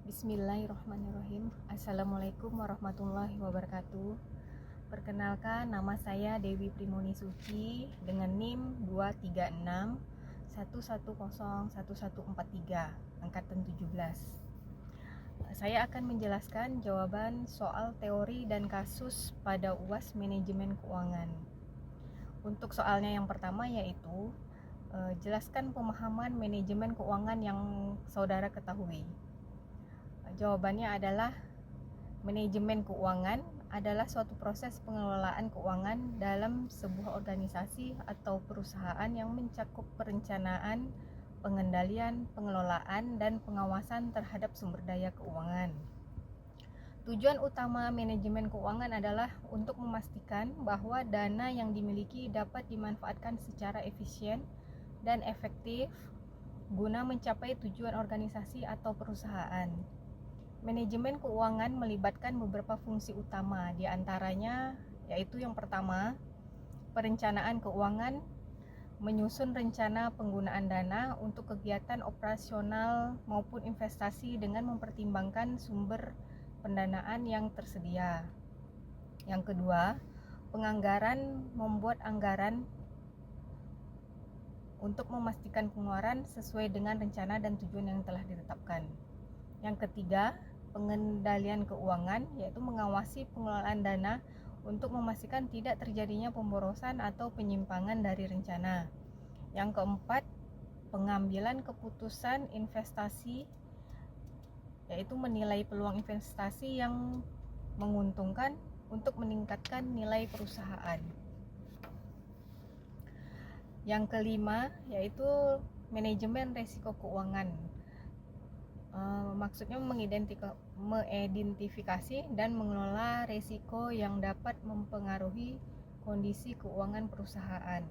Bismillahirrahmanirrahim. Assalamualaikum warahmatullahi wabarakatuh. Perkenalkan, nama saya Dewi Primoni Suci dengan NIM 236 1101143 angkatan 17. Saya akan menjelaskan jawaban soal teori dan kasus pada UAS Manajemen Keuangan. Untuk soalnya yang pertama yaitu jelaskan pemahaman manajemen keuangan yang saudara ketahui. Jawabannya adalah manajemen keuangan adalah suatu proses pengelolaan keuangan dalam sebuah organisasi atau perusahaan yang mencakup perencanaan, pengendalian, pengelolaan, dan pengawasan terhadap sumber daya keuangan. Tujuan utama manajemen keuangan adalah untuk memastikan bahwa dana yang dimiliki dapat dimanfaatkan secara efisien dan efektif guna mencapai tujuan organisasi atau perusahaan. Manajemen keuangan melibatkan beberapa fungsi utama, di antaranya yaitu yang pertama, perencanaan keuangan, menyusun rencana penggunaan dana untuk kegiatan operasional maupun investasi dengan mempertimbangkan sumber pendanaan yang tersedia. Yang kedua, penganggaran, membuat anggaran untuk memastikan pengeluaran sesuai dengan rencana dan tujuan yang telah ditetapkan. Yang ketiga, pengendalian keuangan, yaitu mengawasi pengelolaan dana untuk memastikan tidak terjadinya pemborosan atau penyimpangan dari rencana. Yang keempat, pengambilan keputusan investasi, yaitu menilai peluang investasi yang menguntungkan untuk meningkatkan nilai perusahaan. Yang kelima yaitu manajemen risiko keuangan. Maksudnya mengidentifikasi dan mengelola risiko yang dapat mempengaruhi kondisi keuangan perusahaan.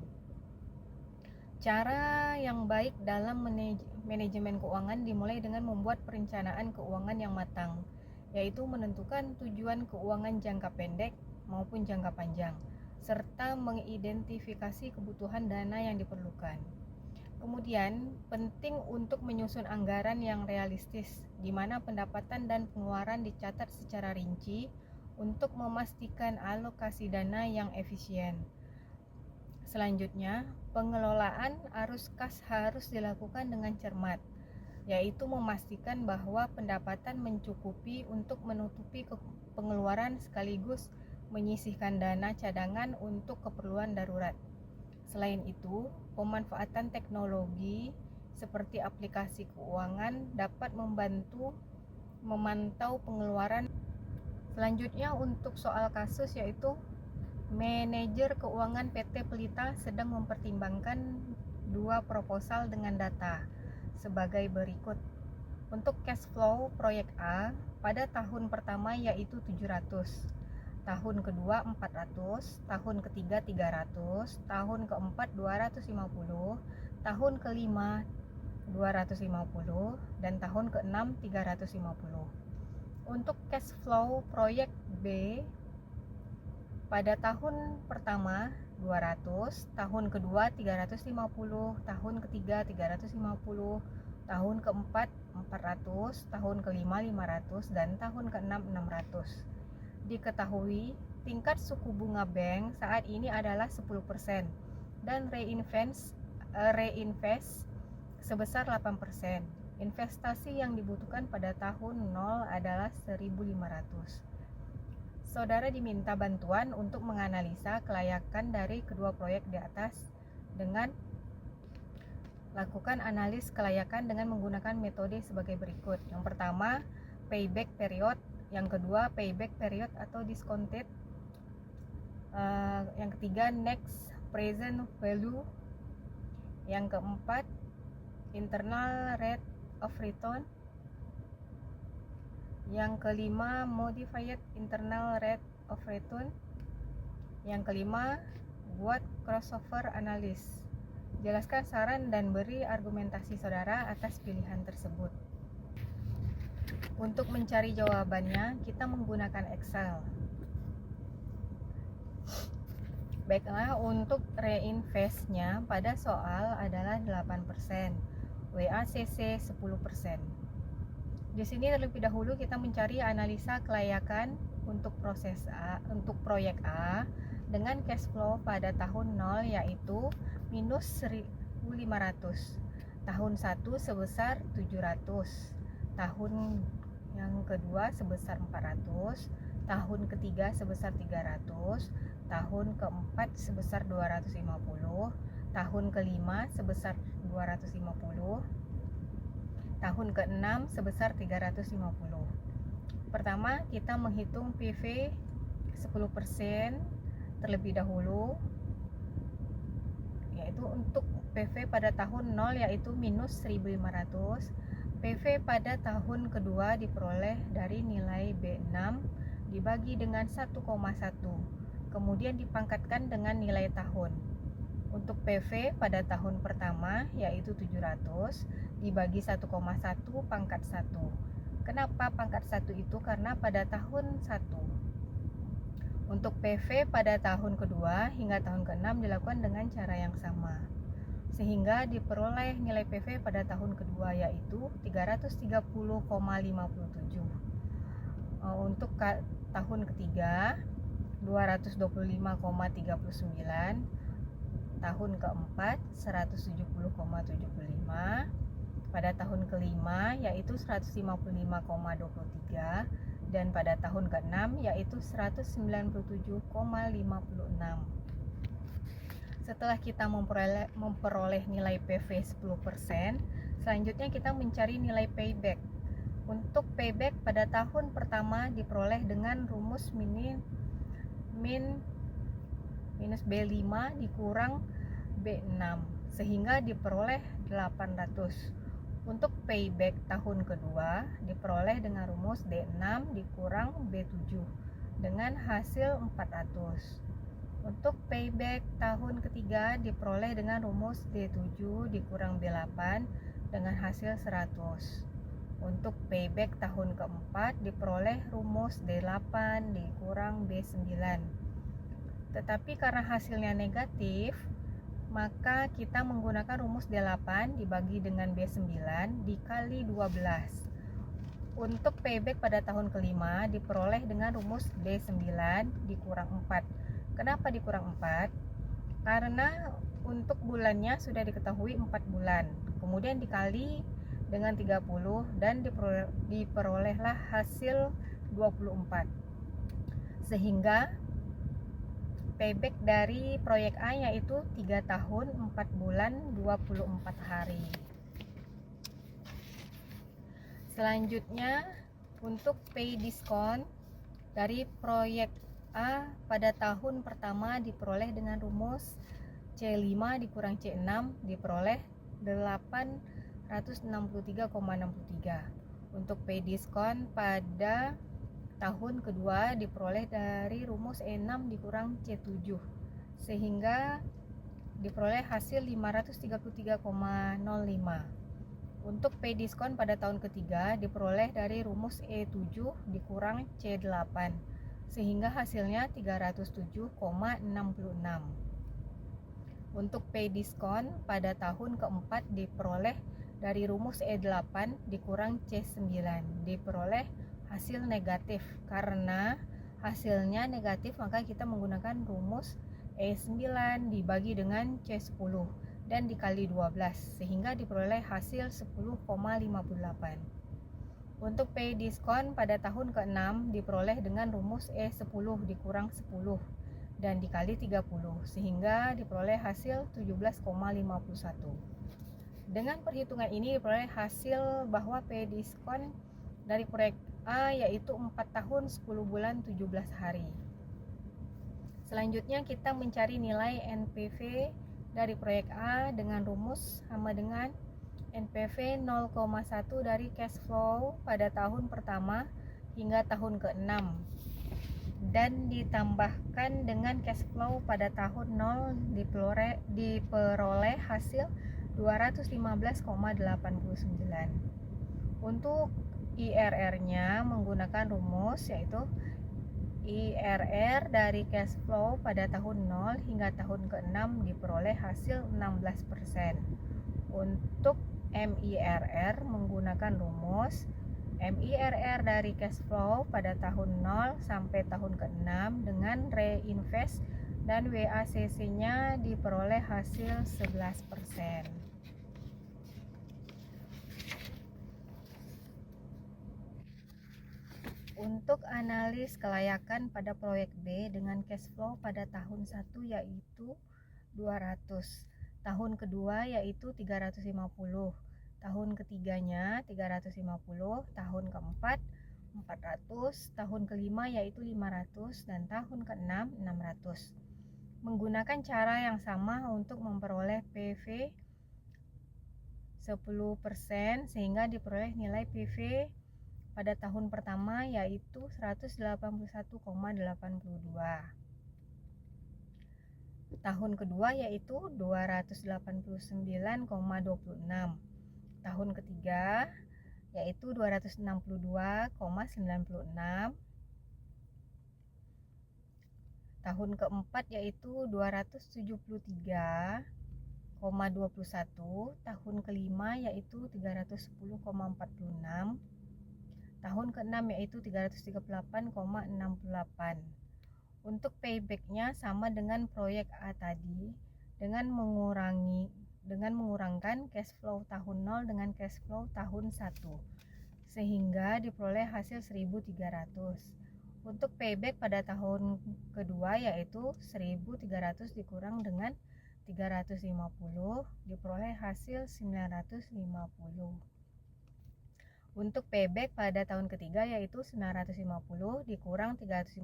Cara yang baik dalam manajemen keuangan dimulai dengan membuat perencanaan keuangan yang matang, yaitu menentukan tujuan keuangan jangka pendek maupun jangka panjang, serta mengidentifikasi kebutuhan dana yang diperlukan. Kemudian, penting untuk menyusun anggaran yang realistis, di mana pendapatan dan pengeluaran dicatat secara rinci untuk memastikan alokasi dana yang efisien. Selanjutnya, pengelolaan arus kas harus dilakukan dengan cermat, yaitu memastikan bahwa pendapatan mencukupi untuk menutupi pengeluaran sekaligus menyisihkan dana cadangan untuk keperluan darurat. Selain itu, pemanfaatan teknologi seperti aplikasi keuangan dapat membantu memantau pengeluaran. Selanjutnya untuk soal kasus yaitu manajer keuangan PT Pelita sedang mempertimbangkan dua proposal dengan data sebagai berikut. Untuk cash flow proyek A pada tahun pertama yaitu 700, tahun kedua 400, tahun ketiga 300, tahun keempat 250, tahun kelima 250, dan tahun keenam 350. Untuk cash flow proyek B pada tahun pertama 200, tahun kedua 350, tahun ketiga 350, tahun keempat 400, tahun kelima 500, dan tahun keenam 600. Diketahui tingkat suku bunga bank saat ini adalah 10% dan reinvest sebesar 8%. Investasi yang dibutuhkan pada tahun 0 adalah 1.500. Saudara diminta bantuan untuk menganalisa kelayakan dari kedua proyek di atas dengan lakukan analis kelayakan dengan menggunakan metode sebagai berikut. Yang pertama, payback period. Yang kedua, payback period atau discounted. Yang ketiga, next present value. Yang keempat, internal rate of return. Yang kelima, modified internal rate of return. Yang kelima, buat crossover analysis. Jelaskan saran dan beri argumentasi saudara atas pilihan tersebut. Untuk mencari jawabannya, kita menggunakan Excel. Baiklah, untuk reinvestnya pada soal adalah 8%, WACC 10%. Di sini terlebih dahulu kita mencari analisa kelayakan untuk proyek A dengan cash flow pada tahun 0 yaitu minus 1.500, tahun 1 sebesar 700, tahun yang kedua sebesar 400, tahun ketiga sebesar 300, tahun keempat sebesar 250, tahun kelima sebesar 250, tahun ke-6 sebesar 350. Pertama, kita menghitung PV 10% terlebih dahulu, yaitu untuk PV pada tahun 0 yaitu minus 1.500. PV pada tahun kedua diperoleh dari nilai B6 dibagi dengan 1,1, kemudian dipangkatkan dengan nilai tahun. Untuk PV pada tahun pertama yaitu 700 dibagi 1,1 pangkat 1. Kenapa pangkat 1 itu? Karena pada tahun 1. Untuk PV pada tahun kedua hingga tahun ke-6 dilakukan dengan cara yang sama, sehingga diperoleh nilai PV pada tahun kedua yaitu 330,57. Untuk tahun ketiga 225,39, tahun keempat 170,75, pada tahun kelima yaitu 155,23, dan pada tahun ke-6 yaitu 197,56. Setelah kita memperoleh nilai PV 10%, selanjutnya kita mencari nilai payback. Untuk payback pada tahun pertama diperoleh dengan rumus minus B5 dikurang B6 sehingga diperoleh 800. Untuk payback tahun kedua diperoleh dengan rumus D6 dikurang B7 dengan hasil 400. Untuk payback tahun ketiga diperoleh dengan rumus D7 dikurang B8 dengan hasil 100. Untuk payback tahun keempat diperoleh rumus D8 dikurang B9. Tetapi karena hasilnya negatif, maka kita menggunakan rumus D8 dibagi dengan B9 dikali 12. Untuk payback pada tahun kelima diperoleh dengan rumus D9 dikurang 4. Kenapa dikurang 4? Karena untuk bulannya sudah diketahui 4 bulan. Kemudian dikali dengan 30 dan diperolehlah hasil 24. Sehingga payback dari proyek A yaitu 3 tahun 4 bulan 24 hari. Selanjutnya untuk pay diskon dari proyek A pada tahun pertama diperoleh dengan rumus C5 dikurang C6 diperoleh 863,63. Untuk pay diskon pada tahun kedua diperoleh dari rumus E6 dikurang C7 sehingga diperoleh hasil 533,05. Untuk pay diskon pada tahun ketiga diperoleh dari rumus E7 dikurang C8 sehingga hasilnya 307,66. Untuk pay diskon pada tahun keempat diperoleh dari rumus E8 dikurang C9 diperoleh hasil negatif. Karena hasilnya negatif maka kita menggunakan rumus E9 dibagi dengan C10 dan dikali 12 sehingga diperoleh hasil 10,58. Untuk pay diskon pada tahun ke-6 diperoleh dengan rumus E10 dikurang 10 dan dikali 30 sehingga diperoleh hasil 17,51. Dengan perhitungan ini diperoleh hasil bahwa pay diskon dari proyek A yaitu 4 tahun 10 bulan 17 hari. Selanjutnya kita mencari nilai NPV dari proyek A dengan rumus sama dengan NPV 0,1 dari cash flow pada tahun pertama hingga tahun ke-6 dan ditambahkan dengan cash flow pada tahun 0 diperoleh hasil 215,89. Untuk IRR-nya menggunakan rumus yaitu IRR dari cash flow pada tahun 0 hingga tahun ke-6 diperoleh hasil 16%. Untuk MIRR menggunakan rumus MIRR dari cash flow pada tahun 0 sampai tahun ke-6 dengan reinvest dan WACC-nya diperoleh hasil 11%. Untuk analis kelayakan pada proyek B dengan cash flow pada tahun 1 yaitu 200, tahun kedua yaitu 350, tahun ketiganya 350, tahun keempat 400, tahun kelima yaitu 500, dan tahun keenam 600. Menggunakan cara yang sama untuk memperoleh PV 10% sehingga diperoleh nilai PV pada tahun pertama yaitu 181,82. Tahun kedua yaitu 289,26. Tahun ketiga yaitu 262,96. Tahun keempat yaitu 273,21. Tahun kelima yaitu 310,46. Tahun ke-6 yaitu 338,68. Untuk payback-nya sama dengan proyek A tadi, dengan mengurangkan cash flow tahun 0 dengan cash flow tahun 1, sehingga diperoleh hasil 1.300. Untuk payback pada tahun kedua yaitu 1.300 dikurang dengan 350, diperoleh hasil 950. Untuk payback pada tahun ketiga yaitu 950 dikurang 350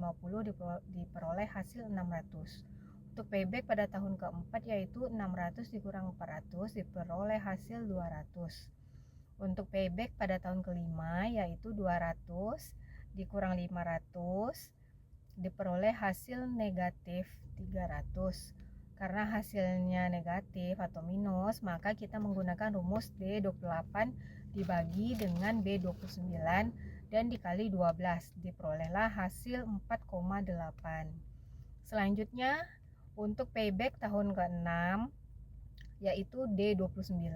diperoleh hasil 600. Untuk payback pada tahun keempat yaitu 600 dikurang 400 diperoleh hasil 200. Untuk payback pada tahun kelima yaitu 200 dikurang 500 diperoleh hasil negatif 300. Karena hasilnya negatif atau minus, maka kita menggunakan rumus D28 dibagi dengan B29 dan dikali 12, diperolehlah hasil 4,8. Selanjutnya untuk payback tahun ke-6 yaitu D29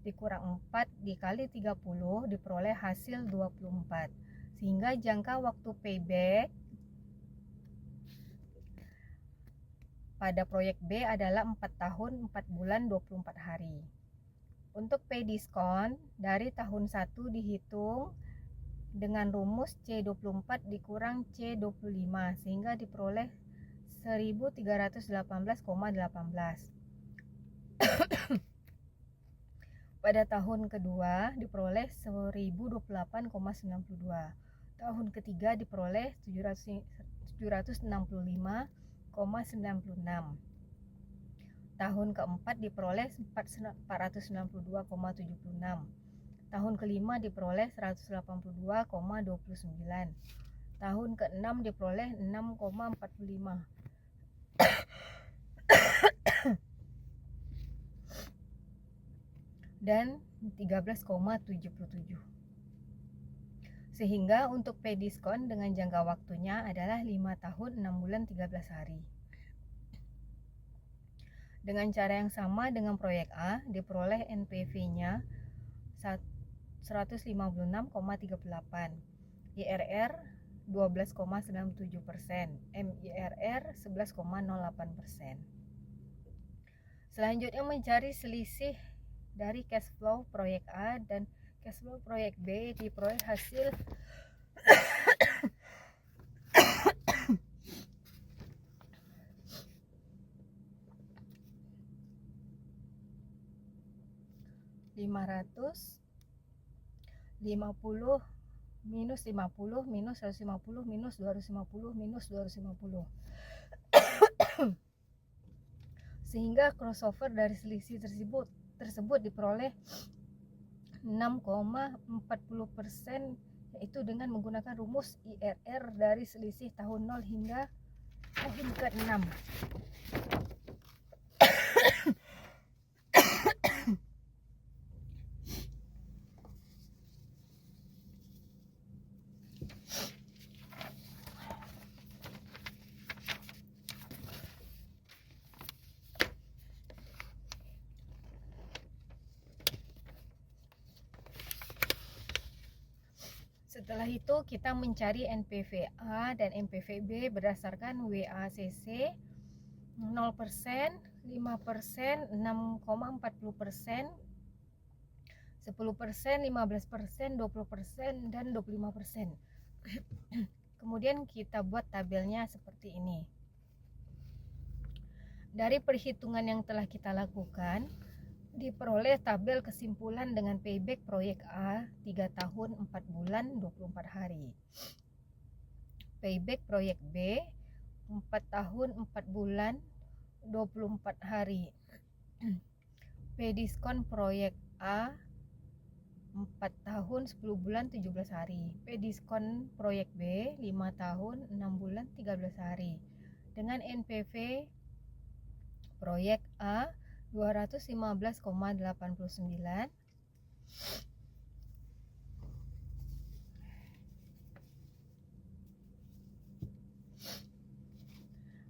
dikurang 4 dikali 30 diperoleh hasil 24, sehingga jangka waktu payback pada proyek B adalah 4 tahun 4 bulan 24 hari. Untuk pay diskon dari tahun 1 dihitung dengan rumus C24 dikurang C25 sehingga diperoleh 1.318,18. Pada tahun kedua diperoleh 1.028,92. Tahun ketiga diperoleh 765,96. Tahun keempat diperoleh 492,76. Tahun kelima diperoleh 182,29. Tahun keenam diperoleh 6,45. Dan 13,77. Sehingga untuk pay diskon dengan jangka waktunya adalah 5 tahun 6 bulan 13 hari. Dengan cara yang sama dengan proyek A, diperoleh NPV-nya 156,38, IRR 12,97%, MIRR 11,08%. Selanjutnya mencari selisih dari cash flow proyek A dan cash flow proyek B, diperoleh hasil $550 minus 50 minus 150 minus 250 minus 250. Sehingga crossover dari selisih tersebut diperoleh 6,40%, yaitu dengan menggunakan rumus IRR dari selisih tahun 0 hingga tahun ke-6. Setelah itu kita mencari NPV-A dan NPV-B berdasarkan WACC 0%, 5%, 6,40%, 10%, 15%, 20%, dan 25%. Kemudian kita buat tabelnya seperti ini. Dari perhitungan yang telah kita lakukan, diperoleh tabel kesimpulan dengan payback proyek A 3 tahun 4 bulan 24 hari. Payback proyek B 4 tahun 4 bulan 24 hari. Pdiskon proyek A 4 tahun 10 bulan 17 hari. Pdiskon proyek B 5 tahun 6 bulan 13 hari. Dengan NPV proyek A 215,89,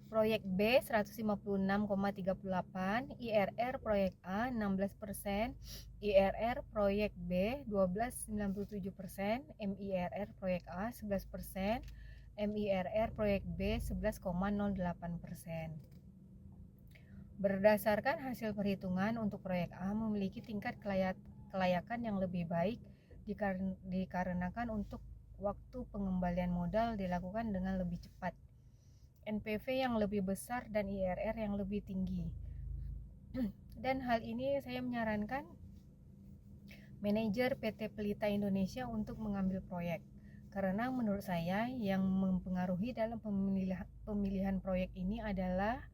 proyek B 156,38, IRR proyek A 16%, IRR proyek B 12,97%, MIRR proyek A 11%, MIRR proyek B 11,08%. Berdasarkan hasil perhitungan untuk proyek A memiliki tingkat kelayakan yang lebih baik dikarenakan untuk waktu pengembalian modal dilakukan dengan lebih cepat, NPV yang lebih besar, dan IRR yang lebih tinggi. Dan hal ini saya menyarankan manajer PT Pelita Indonesia untuk mengambil proyek, karena menurut saya yang mempengaruhi dalam pemilihan proyek ini adalah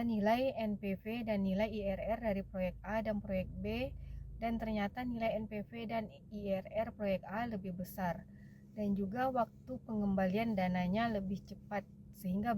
nilai NPV dan nilai IRR dari proyek A dan proyek B, dan ternyata nilai NPV dan IRR proyek A lebih besar, dan juga waktu pengembalian dananya lebih cepat, sehingga